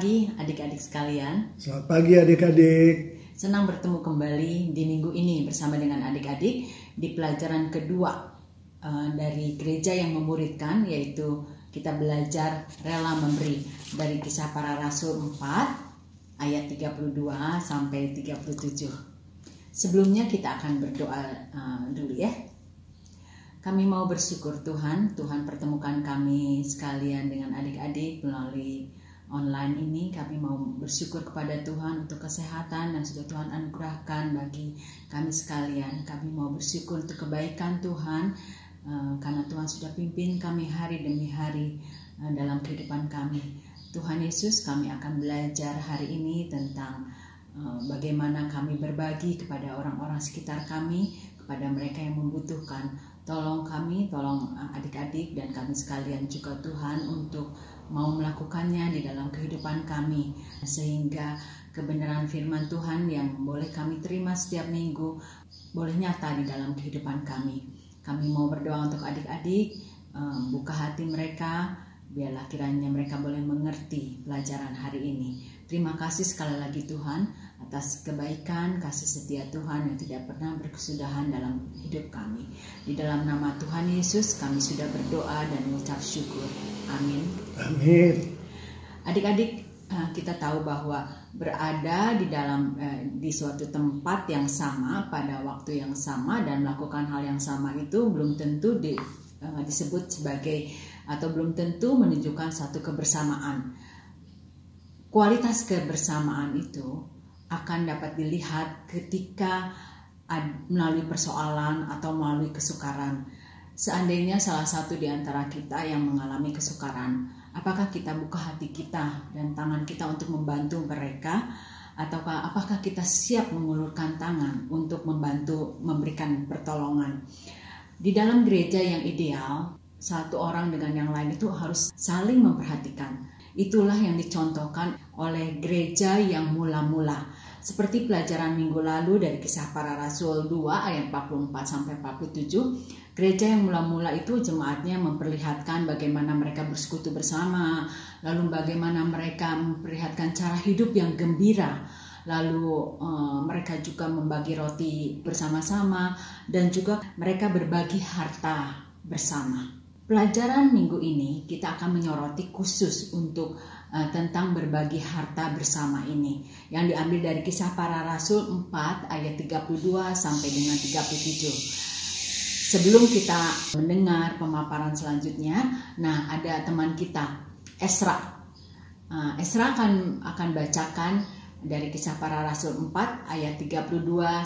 pagi adik-adik sekalian. Selamat pagi adik-adik. Senang bertemu kembali di minggu ini bersama dengan adik-adik di pelajaran kedua dari gereja yang memuridkan, yaitu kita belajar rela memberi dari Kisah Para Rasul 4 ayat 32 sampai 37. Sebelumnya kita akan berdoa dulu ya. Kami mau bersyukur Tuhan pertemukan kami sekalian dengan adik-adik melalui online ini. Kami mau bersyukur kepada Tuhan untuk kesehatan dan sudah Tuhan anugerahkan bagi kami sekalian. Kami mau bersyukur untuk kebaikan Tuhan karena Tuhan sudah pimpin kami hari demi hari dalam kehidupan kami. Tuhan Yesus, kami akan belajar hari ini tentang bagaimana kami berbagi kepada orang-orang sekitar kami, kepada mereka yang membutuhkan. Tolong kami, tolong adik-adik dan kami sekalian juga Tuhan untuk mau melakukannya di dalam kehidupan kami, sehingga kebenaran firman Tuhan yang boleh kami terima setiap minggu boleh nyata di dalam kehidupan kami. Kami mau berdoa untuk adik-adik, buka hati mereka, biarlah kiranya mereka boleh mengerti pelajaran hari ini. Terima kasih sekali lagi Tuhan atas kebaikan, kasih setia Tuhan yang tidak pernah berkesudahan dalam hidup kami. Di dalam nama Tuhan Yesus kami sudah berdoa dan mengucap syukur. Amin. Amin. Adik-adik, kita tahu bahwa berada di suatu tempat yang sama pada waktu yang sama dan melakukan hal yang sama itu belum tentu disebut sebagai atau belum tentu menunjukkan satu kebersamaan. Kualitas kebersamaan itu akan dapat dilihat ketika melalui persoalan atau melalui kesukaran. Seandainya salah satu di antara kita yang mengalami kesukaran, apakah kita buka hati kita dan tangan kita untuk membantu mereka, ataukah apakah kita siap mengulurkan tangan untuk membantu memberikan pertolongan? Di dalam gereja yang ideal, satu orang dengan yang lain itu harus saling memperhatikan. Itulah yang dicontohkan oleh gereja yang mula-mula. Seperti pelajaran minggu lalu dari Kisah Para Rasul 2 ayat 44 sampai 47, gereja yang mula-mula itu jemaatnya memperlihatkan bagaimana mereka bersekutu bersama, lalu bagaimana mereka memperlihatkan cara hidup yang gembira, lalu mereka juga membagi roti bersama-sama, dan juga mereka berbagi harta bersama. Pelajaran minggu ini kita akan menyoroti khusus untuk tentang berbagi harta bersama ini yang diambil dari Kisah Para Rasul 4 ayat 32 sampai dengan 37. Sebelum kita mendengar pemaparan selanjutnya, ada teman kita Esra. Esra akan bacakan dari Kisah Para Rasul 4 ayat 32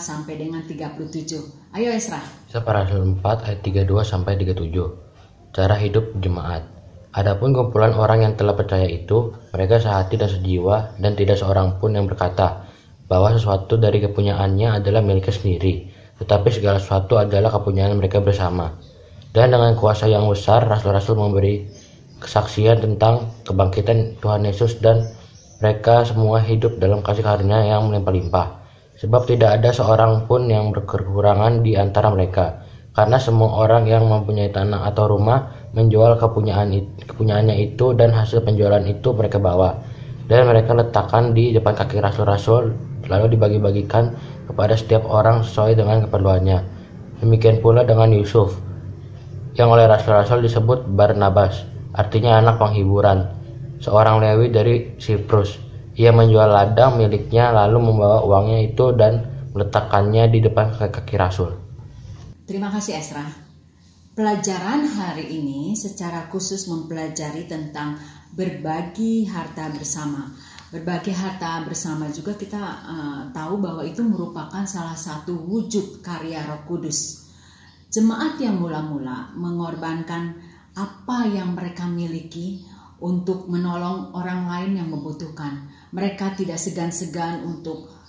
sampai dengan 37. Ayo Esra. Kisah Para Rasul 4 ayat 32 sampai 37. Cara hidup jemaat. Adapun kumpulan orang yang telah percaya itu, mereka sehati dan sejiwa, dan tidak seorang pun yang berkata bahwa sesuatu dari kepunyaannya adalah miliknya sendiri, tetapi segala sesuatu adalah kepunyaan mereka bersama. Dan dengan kuasa yang besar, rasul-rasul memberi kesaksian tentang kebangkitan Tuhan Yesus, dan mereka semua hidup dalam kasih karunia yang melimpah-limpah. Sebab tidak ada seorang pun yang berkekurangan di antara mereka. Karena semua orang yang mempunyai tanah atau rumah menjual kepunyaannya itu, dan hasil penjualan itu mereka bawa, dan mereka letakkan di depan kaki rasul-rasul, lalu dibagi-bagikan kepada setiap orang sesuai dengan keperluannya. Demikian pula dengan Yusuf, yang oleh rasul-rasul disebut Barnabas, artinya anak penghiburan, seorang Lewi dari Siprus. Ia menjual ladang miliknya lalu membawa uangnya itu dan meletakkannya di depan kaki rasul. Terima kasih Esra. Pelajaran hari ini secara khusus mempelajari tentang berbagi harta bersama. Berbagi harta bersama juga kita tahu bahwa itu merupakan salah satu wujud karya Roh Kudus. Jemaat yang mula-mula mengorbankan apa yang mereka miliki untuk menolong orang lain yang membutuhkan. Mereka tidak segan-segan untuk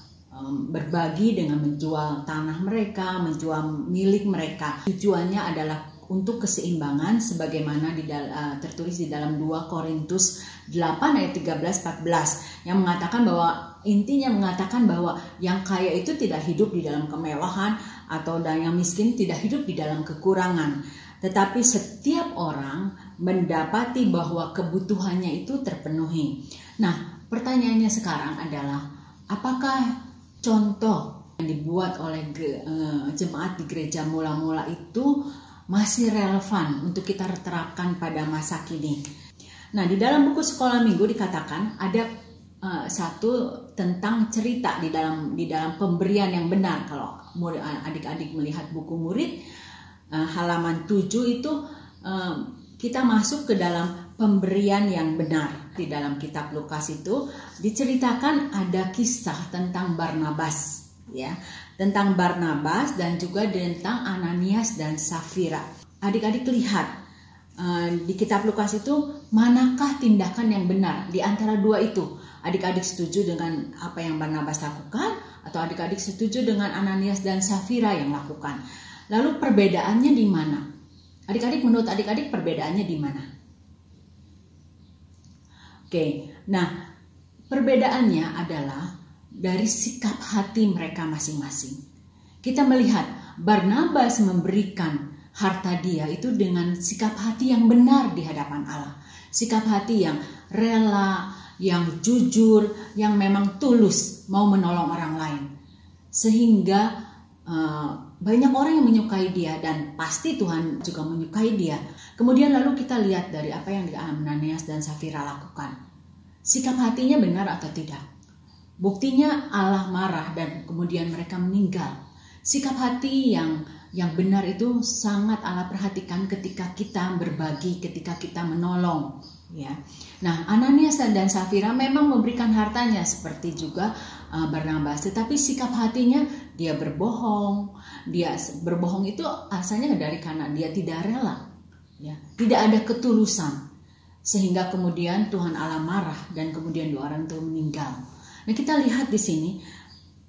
berbagi dengan menjual tanah mereka, menjual milik mereka. Tujuannya adalah untuk keseimbangan sebagaimana tertulis di dalam 2 Korintus 8 ayat 13-14 yang intinya mengatakan bahwa yang kaya itu tidak hidup di dalam kemewahan, atau yang miskin tidak hidup di dalam kekurangan. Tetapi setiap orang mendapati bahwa kebutuhannya itu terpenuhi. Nah, Pertanyaannya sekarang adalah, apakah contoh yang dibuat oleh jemaat di gereja mula-mula itu masih relevan untuk kita terapkan pada masa kini? Nah, di dalam buku Sekolah Minggu dikatakan ada satu tentang cerita di dalam pemberian yang benar. Kalau adik-adik melihat buku murid halaman 7 itu kita masuk ke dalam pemberian yang benar. Di dalam kitab Lukas itu diceritakan ada kisah tentang Barnabas, ya, tentang Barnabas dan juga tentang Ananias dan Safira. Adik-adik lihat di kitab Lukas itu manakah tindakan yang benar di antara dua itu? Adik-adik setuju dengan apa yang Barnabas lakukan atau adik-adik setuju dengan Ananias dan Safira yang lakukan? Lalu perbedaannya di mana? Adik-adik, menurut adik-adik perbedaannya di mana? Oke, nah perbedaannya adalah dari sikap hati mereka masing-masing. Kita melihat Barnabas memberikan harta dia itu dengan sikap hati yang benar di hadapan Allah. Sikap hati yang rela, yang jujur, yang memang tulus mau menolong orang lain. Sehingga banyak orang yang menyukai dia dan pasti Tuhan juga menyukai dia. Kemudian lalu kita lihat dari apa yang Ananias dan Safira lakukan. Sikap hatinya benar atau tidak? Buktinya Allah marah dan kemudian mereka meninggal. Sikap hati yang benar itu sangat Allah perhatikan ketika kita berbagi, ketika kita menolong, ya. Nah, Ananias dan Safira memang memberikan hartanya seperti juga Barnabas, tetapi sikap hatinya dia berbohong. Dia berbohong itu asalnya dari karena dia tidak rela, ya. Tidak ada ketulusan. Sehingga kemudian Tuhan Allah marah dan kemudian dua orang itu meninggal. Nah, kita lihat di sini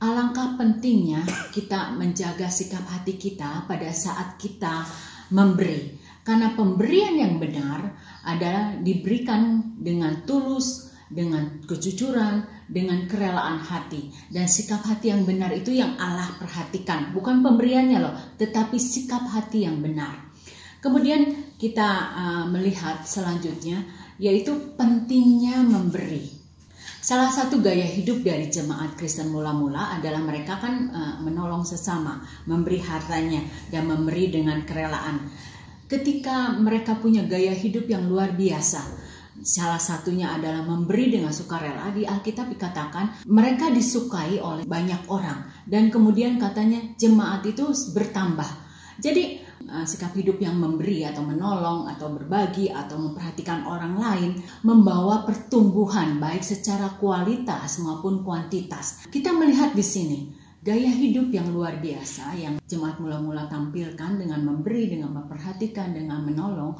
alangkah pentingnya kita menjaga sikap hati kita pada saat kita memberi. Karena pemberian yang benar adalah diberikan dengan tulus, dengan kejujuran, dengan kerelaan hati. Dan sikap hati yang benar itu yang Allah perhatikan. Bukan pemberiannya loh, tetapi sikap hati yang benar. Kemudian kita melihat selanjutnya, yaitu pentingnya memberi. Salah satu gaya hidup dari jemaat Kristen mula-mula adalah mereka kan menolong sesama, memberi hartanya dan memberi dengan kerelaan. Ketika mereka punya gaya hidup yang luar biasa, salah satunya adalah memberi dengan sukarela. Di Alkitab dikatakan mereka disukai oleh banyak orang dan kemudian katanya jemaat itu bertambah. Jadi sikap hidup yang memberi atau menolong atau berbagi atau memperhatikan orang lain membawa pertumbuhan baik secara kualitas maupun kuantitas. Kita melihat di sini gaya hidup yang luar biasa yang jemaat mula-mula tampilkan dengan memberi, dengan memperhatikan, dengan menolong,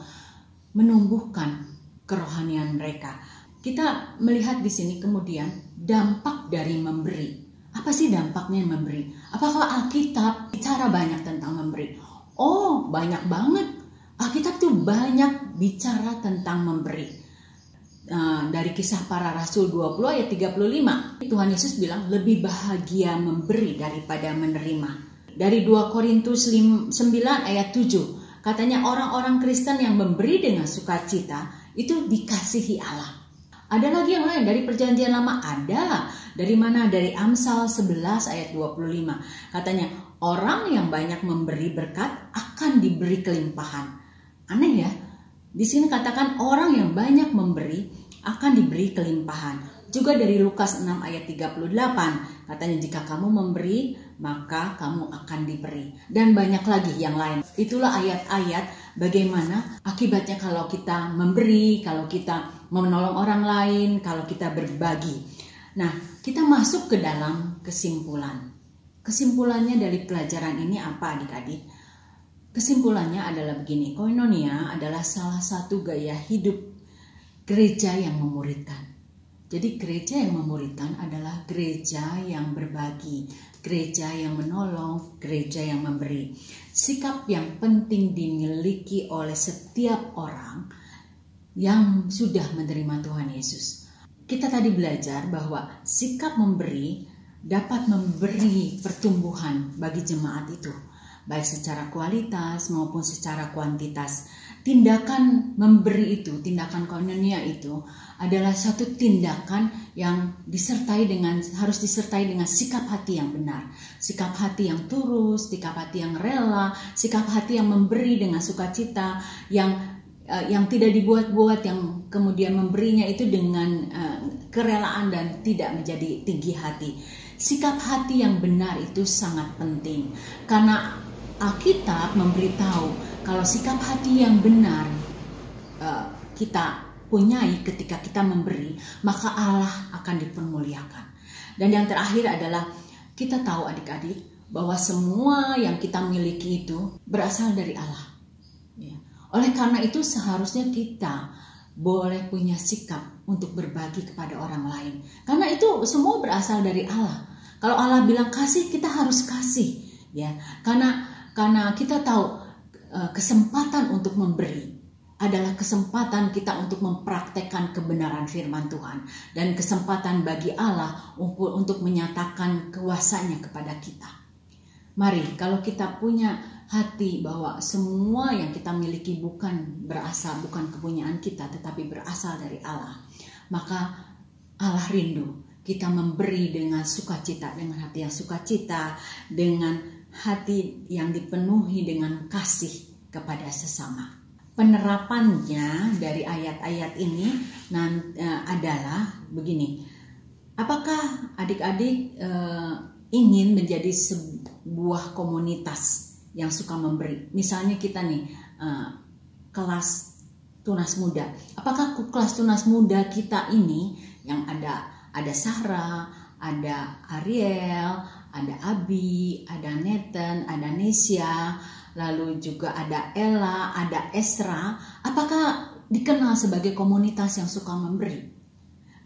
menumbuhkan kerohanian mereka. Kita melihat di sini kemudian dampak dari memberi. Apa sih dampaknya memberi? Apakah Alkitab bicara banyak tentang memberi? Oh, banyak banget. Alkitab tuh banyak bicara tentang memberi. Dari Kisah Para Rasul 20 ayat 35, Tuhan Yesus bilang lebih bahagia memberi daripada menerima. Dari 2 Korintus 9 ayat 7, katanya orang-orang Kristen yang memberi dengan sukacita itu dikasihi Allah. Ada lagi yang lain dari Perjanjian Lama, ada. Dari mana? Dari Amsal 11 ayat 25. Katanya orang yang banyak memberi berkat akan diberi kelimpahan. Aneh ya. Di sini katakan orang yang banyak memberi akan diberi kelimpahan. Juga dari Lukas 6 ayat 38. Katanya jika kamu memberi maka kamu akan diberi. Dan banyak lagi yang lain. Itulah ayat-ayat bagaimana akibatnya kalau kita memberi, kalau kita menolong orang lain, kalau kita berbagi. Nah, kita masuk ke dalam kesimpulan. Kesimpulannya dari pelajaran ini apa adik-adik? Kesimpulannya adalah begini, koinonia adalah salah satu gaya hidup gereja yang memuridkan. Jadi gereja yang memuridkan adalah gereja yang berbagi, gereja yang menolong, gereja yang memberi. Sikap yang penting dimiliki oleh setiap orang yang sudah menerima Tuhan Yesus. Kita tadi belajar bahwa sikap memberi dapat memberi pertumbuhan bagi jemaat itu. baik secara kualitas maupun secara kuantitas. Tindakan memberi itu, tindakan koinonia itu adalah satu tindakan yang harus disertai dengan sikap hati yang benar, sikap hati yang tulus, sikap hati yang rela, sikap hati yang memberi dengan sukacita, yang tidak dibuat-buat, yang kemudian memberinya itu dengan kerelaan dan tidak menjadi tinggi hati. Sikap hati yang benar itu sangat penting karena Alkitab memberitahu kalau sikap hati yang benar kita punyai ketika kita memberi, maka Allah akan dipermuliakan. Dan yang terakhir adalah kita tahu adik-adik bahwa semua yang kita miliki itu berasal dari Allah. Ya. Oleh karena itu seharusnya kita boleh punya sikap untuk berbagi kepada orang lain. Karena itu semua berasal dari Allah. Kalau Allah bilang kasih, kita harus kasih. Ya, karena kita tahu kesempatan untuk memberi adalah kesempatan kita untuk mempraktekkan kebenaran firman Tuhan dan kesempatan bagi Allah untuk menyatakan kuasanya kepada kita. Mari, kalau kita punya hati bahwa semua yang kita miliki bukan kepunyaan kita tetapi berasal dari Allah, maka Allah rindu kita memberi dengan sukacita, dengan hati yang sukacita, dengan hati yang dipenuhi dengan kasih kepada sesama. Penerapannya dari ayat-ayat ini adalah begini. Apakah adik-adik ingin menjadi sebuah komunitas yang suka memberi? Misalnya kita nih kelas tunas muda. Apakah kelas tunas muda kita ini yang ada Sarah, ada Ariel, ada Abi, ada Nathan, ada Nesya, lalu juga ada Ella, ada Esra. Apakah dikenal sebagai komunitas yang suka memberi?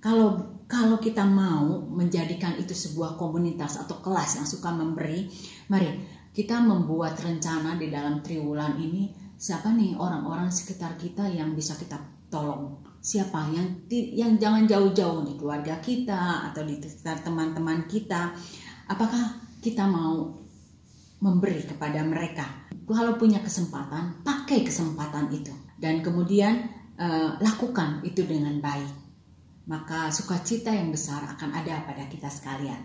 Kalau kita mau menjadikan itu sebuah komunitas atau kelas yang suka memberi, mari kita membuat rencana di dalam triwulan ini. Siapa nih orang-orang sekitar kita yang bisa kita tolong? Siapa yang jangan jauh-jauh di keluarga kita atau di sekitar teman-teman kita? Apakah kita mau memberi kepada mereka? Kalau punya kesempatan, pakai kesempatan itu. Dan kemudian lakukan itu dengan baik. Maka sukacita yang besar akan ada pada kita sekalian.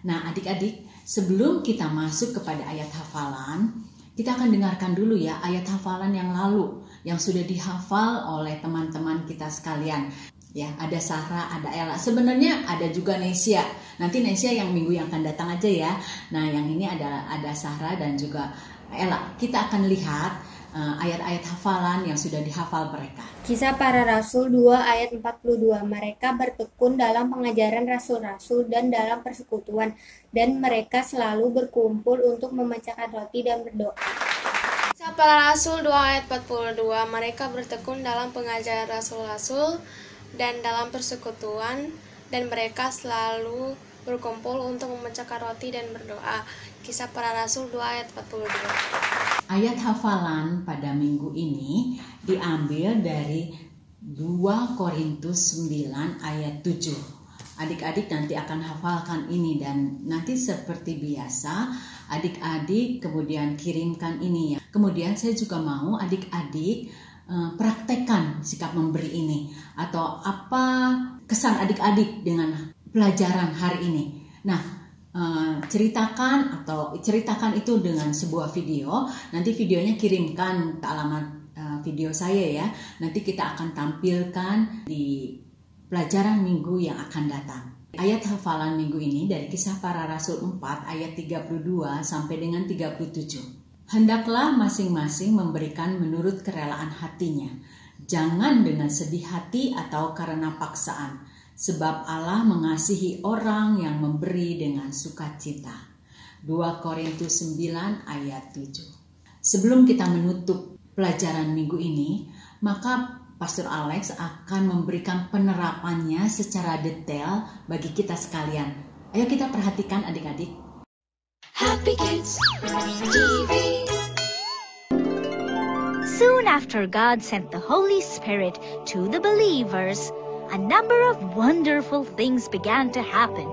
Nah adik-adik, sebelum kita masuk kepada ayat hafalan, kita akan dengarkan dulu ya ayat hafalan yang lalu yang sudah dihafal oleh teman-teman kita sekalian. Ya, ada Sarah, ada Ella. Sebenarnya ada juga Nesya. Nanti Nesya yang minggu yang akan datang aja ya. Nah, yang ini ada Sarah dan juga Ella. Kita akan lihat ayat-ayat hafalan yang sudah dihafal mereka. Kisah Para Rasul 2 ayat 42. Mereka bertekun dalam pengajaran rasul-rasul dan dalam persekutuan, dan mereka selalu berkumpul untuk memecahkan roti dan berdoa. Kisah Para Rasul 2 ayat 42. Mereka bertekun dalam pengajaran rasul-rasul dan dalam persekutuan, dan mereka selalu berkumpul untuk memecahkan roti dan berdoa. Kisah Para Rasul 2 ayat 42. Ayat hafalan pada minggu ini diambil dari 2 Korintus 9 ayat 7. Adik-adik nanti akan hafalkan ini dan nanti seperti biasa adik-adik kemudian kirimkan ini ya. Kemudian saya juga mau adik-adik praktekkan sikap memberi ini, atau apa kesan adik-adik dengan pelajaran hari ini. Nah, ceritakan itu dengan sebuah video. Nanti videonya kirimkan ke alamat video saya ya. Nanti kita akan tampilkan di pelajaran minggu yang akan datang. Ayat hafalan minggu ini dari Kisah Para Rasul 4 ayat 32 sampai dengan 37. Hendaklah masing-masing memberikan menurut kerelaan hatinya, jangan dengan sedih hati atau karena paksaan, sebab Allah mengasihi orang yang memberi dengan sukacita. 2 Korintus 9 ayat 7. Sebelum kita menutup pelajaran minggu ini, maka Pastor Alex akan memberikan penerapannya secara detail bagi kita sekalian. Ayo kita perhatikan adik-adik. Happy Kids TV. Soon after God sent the Holy Spirit to the believers, a number of wonderful things began to happen.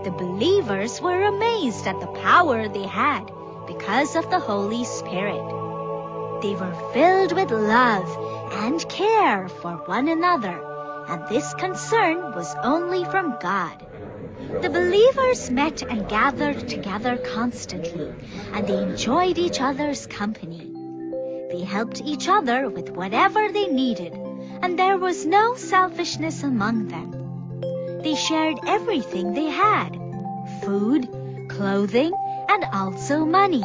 The believers were amazed at the power they had because of the Holy Spirit. They were filled with love and care for one another, and this concern was only from God. The believers met and gathered together constantly, and they enjoyed each other's company. They helped each other with whatever they needed, and there was no selfishness among them. They shared everything they had: food, clothing, and also money.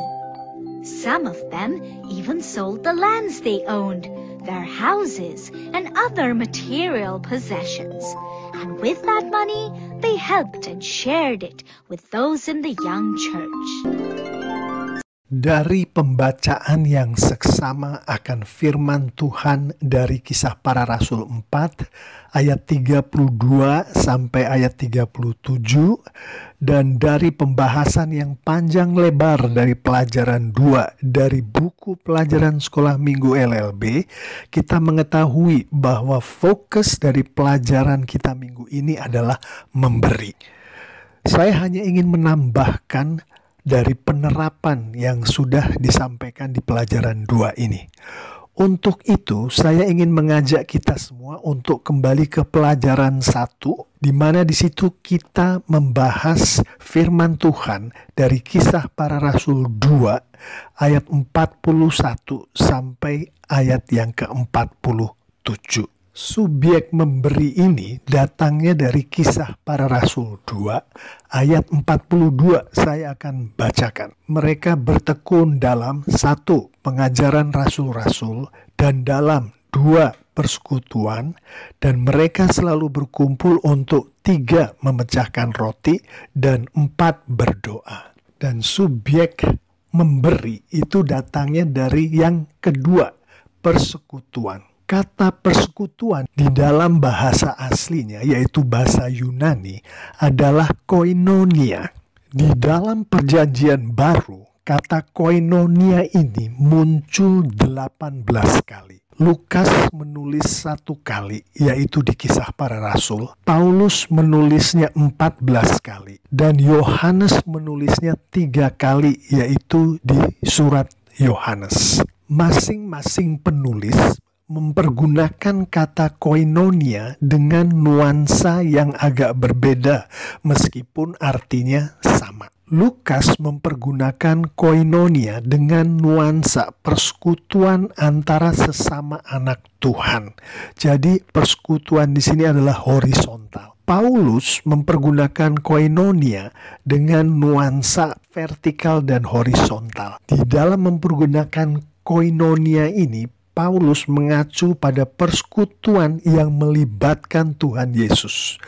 Some of them even sold the lands they owned, their houses, and other material possessions. And with that money, they helped and shared it with those in the young church. Dari pembacaan yang seksama akan firman Tuhan dari Kisah Para Rasul 4 ayat 32 sampai ayat 37, dan dari pembahasan yang panjang lebar dari pelajaran 2 dari buku pelajaran sekolah minggu LLB, kita mengetahui bahwa fokus dari pelajaran kita minggu ini adalah memberi. Saya hanya ingin menambahkan dari penerapan yang sudah disampaikan di pelajaran 2 ini. Untuk itu, saya ingin mengajak kita semua untuk kembali ke pelajaran 1, di mana di situ kita membahas firman Tuhan dari Kisah Para Rasul 2 ayat 41 sampai ayat yang ke-47. Subjek memberi ini datangnya dari Kisah Para Rasul 2 ayat 42. Saya akan bacakan. Mereka bertekun dalam 1. Pengajaran rasul-rasul, dan dalam 2. Persekutuan, dan mereka selalu berkumpul untuk 3. Memecahkan roti, dan 4. Berdoa. Dan subjek memberi itu datangnya dari yang kedua, persekutuan. Kata persekutuan di dalam bahasa aslinya, yaitu bahasa Yunani, adalah koinonia. Di dalam Perjanjian Baru, kata koinonia ini muncul 18 kali. Lukas menulis 1 kali, yaitu di Kisah Para Rasul. Paulus menulisnya 14 kali. Dan Yohanes menulisnya 3 kali, yaitu di surat Yohanes. Masing-masing penulis mempergunakan kata koinonia dengan nuansa yang agak berbeda, meskipun artinya sama. Lukas mempergunakan koinonia dengan nuansa persekutuan antara sesama anak Tuhan. Jadi persekutuan di sini adalah horizontal. Paulus mempergunakan koinonia dengan nuansa vertikal dan horizontal. Di dalam mempergunakan koinonia ini, Paulus mengacu pada persekutuan yang melibatkan Tuhan Yesus.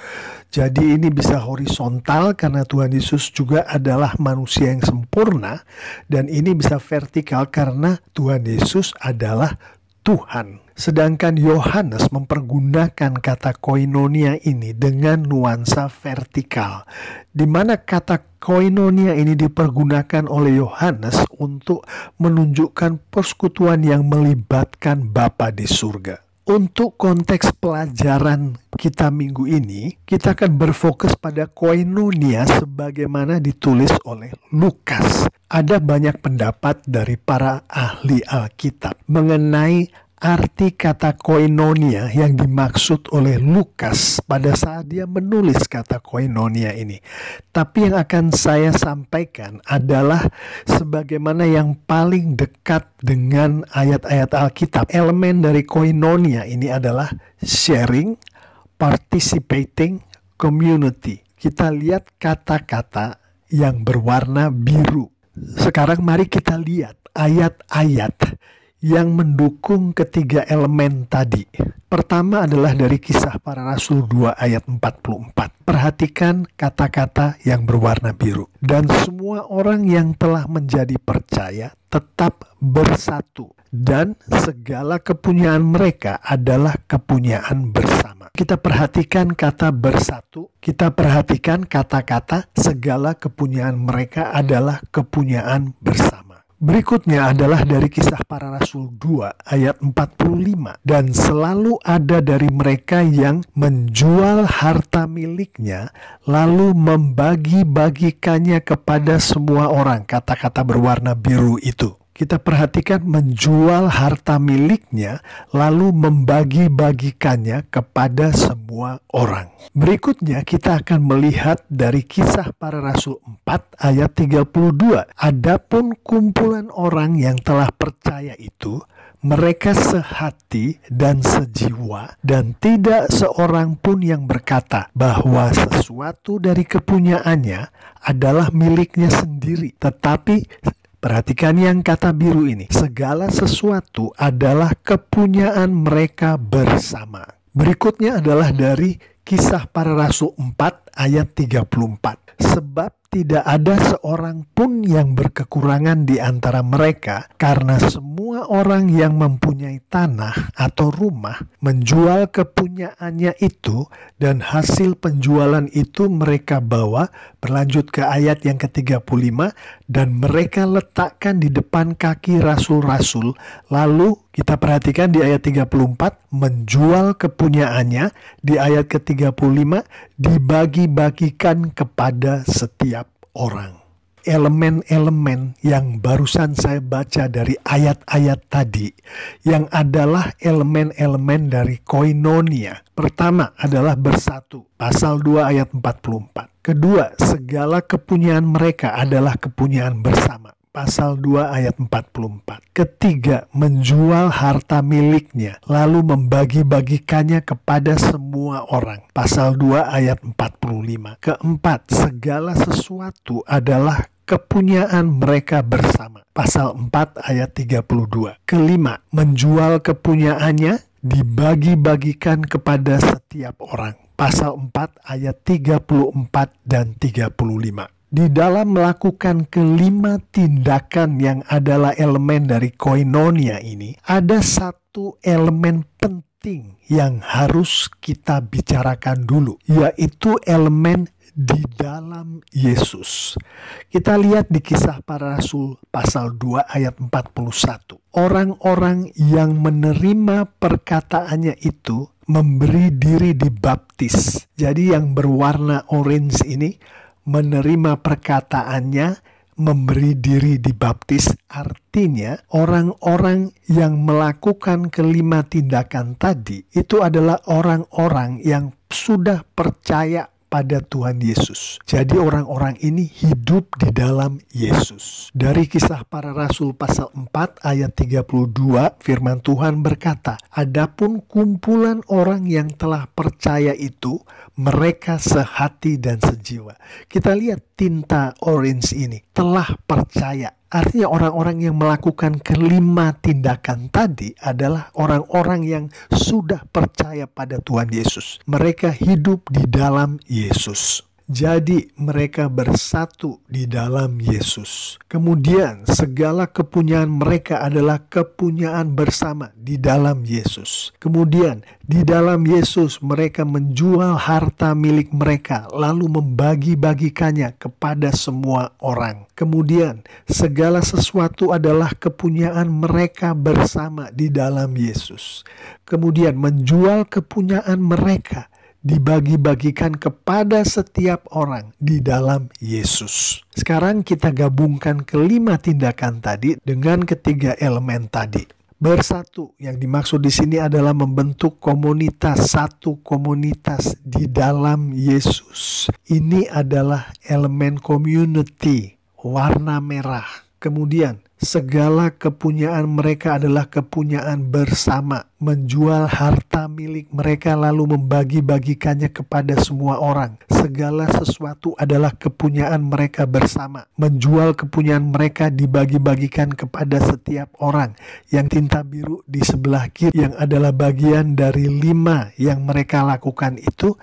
Jadi ini bisa horizontal karena Tuhan Yesus juga adalah manusia yang sempurna, dan ini bisa vertikal karena Tuhan Yesus adalah Tuhan. Sedangkan Yohanes mempergunakan kata koinonia ini dengan nuansa vertikal, di mana kata koinonia ini dipergunakan oleh Yohanes untuk menunjukkan persekutuan yang melibatkan Bapa di surga. Untuk konteks pelajaran kita minggu ini, kita akan berfokus pada koinonia sebagaimana ditulis oleh Lukas. Ada banyak pendapat dari para ahli Alkitab mengenai arti kata koinonia yang dimaksud oleh Lukas pada saat dia menulis kata koinonia ini. Tapi yang akan saya sampaikan adalah sebagaimana yang paling dekat dengan ayat-ayat Alkitab. Elemen dari koinonia ini adalah sharing, participating, community. Kita lihat kata-kata yang berwarna biru. Sekarang mari kita lihat ayat-ayat yang mendukung ketiga elemen tadi. Pertama adalah dari Kisah Para Rasul 2 ayat 44. Perhatikan kata-kata yang berwarna biru. Dan semua orang yang telah menjadi percaya tetap bersatu, dan segala kepunyaan mereka adalah kepunyaan bersama. Kita perhatikan kata bersatu, kita perhatikan kata-kata segala kepunyaan mereka adalah kepunyaan bersama. Berikutnya adalah dari Kisah Para Rasul 2 ayat 45. Dan selalu ada dari mereka yang menjual harta miliknya lalu membagi-bagikannya kepada semua orang. Kata-kata berwarna biru itu. Kita perhatikan menjual harta miliknya lalu membagi-bagikannya kepada semua orang. Berikutnya kita akan melihat dari Kisah Para Rasul 4 ayat 32. Adapun kumpulan orang yang telah percaya itu, mereka sehati dan sejiwa, dan tidak seorang pun yang berkata bahwa sesuatu dari kepunyaannya adalah miliknya sendiri, tetapi perhatikan yang kata biru ini. Segala sesuatu adalah kepunyaan mereka bersama. Berikutnya adalah dari Kisah Para Rasul 4 ayat 34. Sebab tidak ada seorang pun yang berkekurangan di antara mereka, karena semua orang yang mempunyai tanah atau rumah menjual kepunyaannya itu, dan hasil penjualan itu mereka bawa, berlanjut ke ayat yang ke-35, dan mereka letakkan di depan kaki rasul-rasul. Lalu kita perhatikan di ayat 34, menjual kepunyaannya. Di ayat ke-35, dibagi-bagikan kepada setiap orang. Elemen-elemen yang barusan saya baca dari ayat-ayat tadi, yang adalah elemen-elemen dari koinonia. Pertama adalah bersatu, pasal 2 ayat 44. Kedua, segala kepunyaan mereka adalah kepunyaan bersama, pasal 2 ayat 44. Ketiga, menjual harta miliknya lalu membagi-bagikannya kepada semua orang, pasal 2 ayat 45. Keempat, segala sesuatu adalah kepunyaan mereka bersama, pasal 4 ayat 32. Kelima, menjual kepunyaannya dibagi-bagikan kepada setiap orang, pasal 4 ayat 34 dan 35. Di dalam melakukan kelima tindakan yang adalah elemen dari koinonia ini, ada satu elemen penting yang harus kita bicarakan dulu, yaitu elemen di dalam Yesus. Kita lihat di Kisah Para Rasul pasal 2 ayat 41. Orang-orang yang menerima perkataannya itu memberi diri dibaptis. Jadi yang berwarna orange ini menerima perkataannya, memberi diri dibaptis. Artinya orang-orang yang melakukan kelima tindakan tadi itu adalah orang-orang yang sudah percaya pada Tuhan Yesus. Jadi orang-orang ini hidup di dalam Yesus. Dari Kisah Para Rasul pasal 4 ayat 32, firman Tuhan berkata, adapun kumpulan orang yang telah percaya itu, mereka sehati dan sejiwa. Kita lihat tinta orange ini, telah percaya. Artinya orang-orang yang melakukan kelima tindakan tadi adalah orang-orang yang sudah percaya pada Tuhan Yesus. Mereka hidup di dalam Yesus. Jadi mereka bersatu di dalam Yesus. Kemudian segala kepunyaan mereka adalah kepunyaan bersama di dalam Yesus. Kemudian di dalam Yesus mereka menjual harta milik mereka lalu membagi-bagikannya kepada semua orang. Kemudian segala sesuatu adalah kepunyaan mereka bersama di dalam Yesus. Kemudian menjual kepunyaan mereka dibagi-bagikan kepada setiap orang di dalam Yesus. Sekarang kita gabungkan kelima tindakan tadi dengan ketiga elemen tadi. Bersatu, yang dimaksud di sini adalah membentuk komunitas, satu komunitas di dalam Yesus. Ini adalah elemen community, warna merah. Kemudian segala kepunyaan mereka adalah kepunyaan bersama. Menjual harta milik mereka lalu membagi-bagikannya kepada semua orang. Segala sesuatu adalah kepunyaan mereka bersama. Menjual kepunyaan mereka dibagi-bagikan kepada setiap orang. Yang tinta biru di sebelah kiri yang adalah bagian dari 5 yang mereka lakukan itu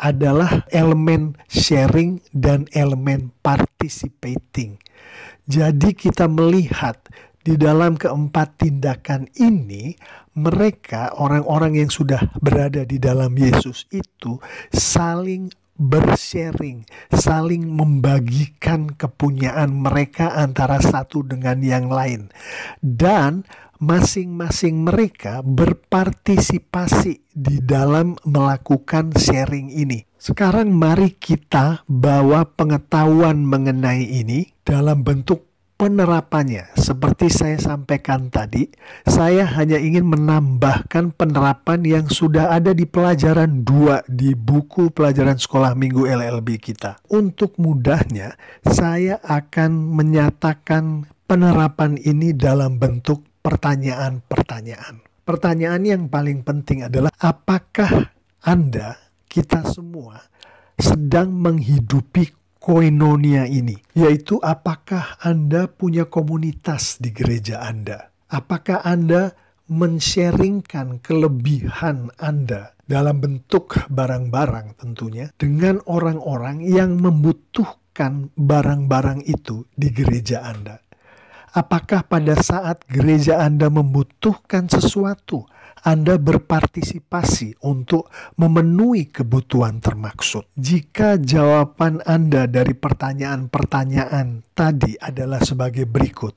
adalah elemen sharing dan elemen participating. Jadi kita melihat di dalam keempat tindakan ini, mereka orang-orang yang sudah berada di dalam Yesus itu saling bersharing, saling membagikan kepunyaan mereka antara satu dengan yang lain. Dan masing-masing mereka berpartisipasi di dalam melakukan sharing ini. Sekarang mari kita bawa pengetahuan mengenai ini dalam bentuk penerapannya. Seperti saya sampaikan tadi, saya hanya ingin menambahkan penerapan yang sudah ada di pelajaran 2 di buku pelajaran sekolah minggu LLB kita. Untuk mudahnya, saya akan menyatakan penerapan ini dalam bentuk pertanyaan-pertanyaan. Pertanyaan yang paling penting adalah, apakah Anda, kita semua, sedang menghidupi koinonia ini? Yaitu, apakah Anda punya komunitas di gereja Anda? Apakah Anda men-sharingkan kelebihan Anda dalam bentuk barang-barang tentunya dengan orang-orang yang membutuhkan barang-barang itu di gereja Anda? Apakah pada saat gereja Anda membutuhkan sesuatu, Anda berpartisipasi untuk memenuhi kebutuhan termaksud? Jika jawaban Anda dari pertanyaan-pertanyaan tadi adalah sebagai berikut,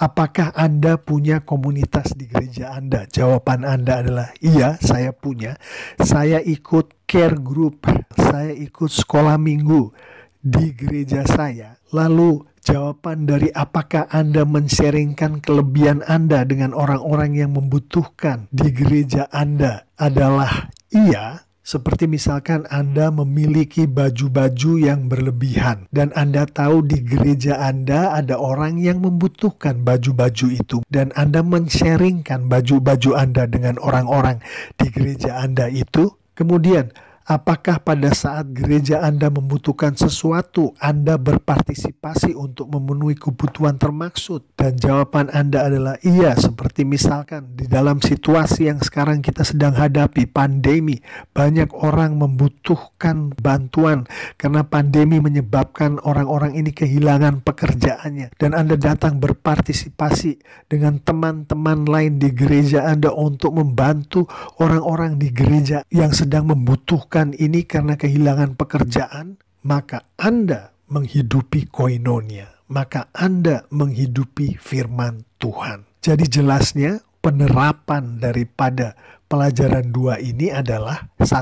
apakah Anda punya komunitas di gereja Anda? Jawaban Anda adalah, iya, saya punya. Saya ikut care group, saya ikut sekolah minggu di gereja saya. Lalu jawaban dari apakah Anda men-sharingkan kelebihan Anda dengan orang-orang yang membutuhkan di gereja Anda adalah iya. Seperti misalkan Anda memiliki baju-baju yang berlebihan dan Anda tahu di gereja Anda ada orang yang membutuhkan baju-baju itu, dan Anda men-sharingkan baju-baju Anda dengan orang-orang di gereja Anda itu. Kemudian, apakah pada saat gereja Anda membutuhkan sesuatu, Anda berpartisipasi untuk memenuhi kebutuhan termaksud? Dan jawaban Anda adalah iya. Seperti misalkan di dalam situasi yang sekarang kita sedang hadapi, pandemi, banyak orang membutuhkan bantuan karena pandemi menyebabkan orang-orang ini kehilangan pekerjaannya. Dan Anda datang berpartisipasi dengan teman-teman lain di gereja Anda untuk membantu orang-orang di gereja yang sedang membutuhkan ini karena kehilangan pekerjaan, maka Anda menghidupi koinonia, maka Anda menghidupi firman Tuhan. Jadi jelasnya penerapan daripada pelajaran 2 ini adalah, 1,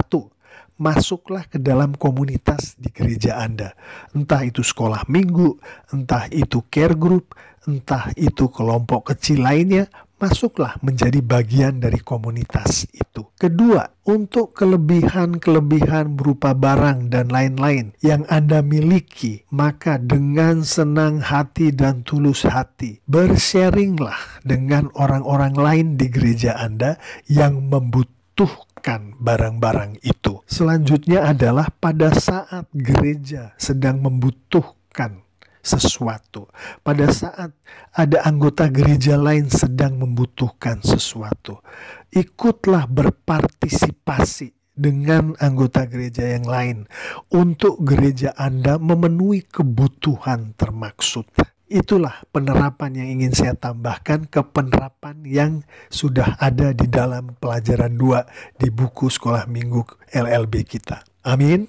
masuklah ke dalam komunitas di gereja Anda. Entah itu sekolah minggu, entah itu care group, entah itu kelompok kecil lainnya, masuklah menjadi bagian dari komunitas itu. Kedua, untuk kelebihan-kelebihan berupa barang dan lain-lain yang Anda miliki, maka dengan senang hati dan tulus hati, bersharinglah dengan orang-orang lain di gereja Anda yang membutuhkan barang-barang itu. Selanjutnya adalah pada saat gereja sedang membutuhkan sesuatu, pada saat ada anggota gereja lain sedang membutuhkan sesuatu, ikutlah berpartisipasi dengan anggota gereja yang lain untuk gereja Anda memenuhi kebutuhan termaksud. Itulah penerapan yang ingin saya tambahkan ke penerapan yang sudah ada di dalam pelajaran 2 di buku sekolah minggu LLB kita. Amin.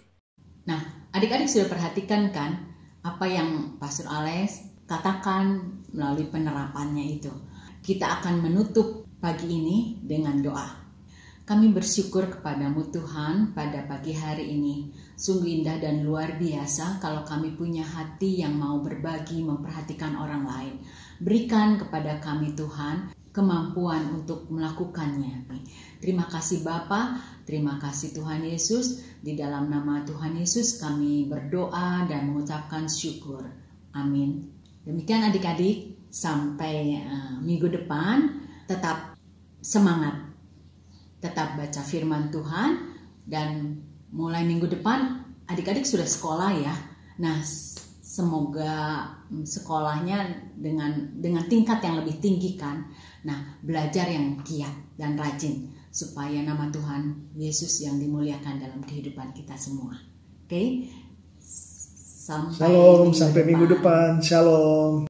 Nah, adik-adik sudah perhatikan kan apa yang Pastor Alex katakan melalui penerapannya itu. Kita akan menutup pagi ini dengan doa. Kami bersyukur kepadamu Tuhan pada pagi hari ini. Sungguh indah dan luar biasa kalau kami punya hati yang mau berbagi, memperhatikan orang lain. Berikan kepada kami Tuhan kemampuan untuk melakukannya. Terima kasih Bapa, terima kasih Tuhan Yesus. Di dalam nama Tuhan Yesus kami berdoa dan mengucapkan syukur. Amin. Demikian adik-adik, sampai minggu depan tetap semangat. Tetap baca firman Tuhan, dan mulai minggu depan adik-adik sudah sekolah ya. Nah, semoga sekolahnya dengan tingkat yang lebih tinggi kan. Nah, belajar yang giat dan rajin supaya nama Tuhan Yesus yang dimuliakan dalam kehidupan kita semua. Oke? Shalom, sampai minggu depan. Shalom.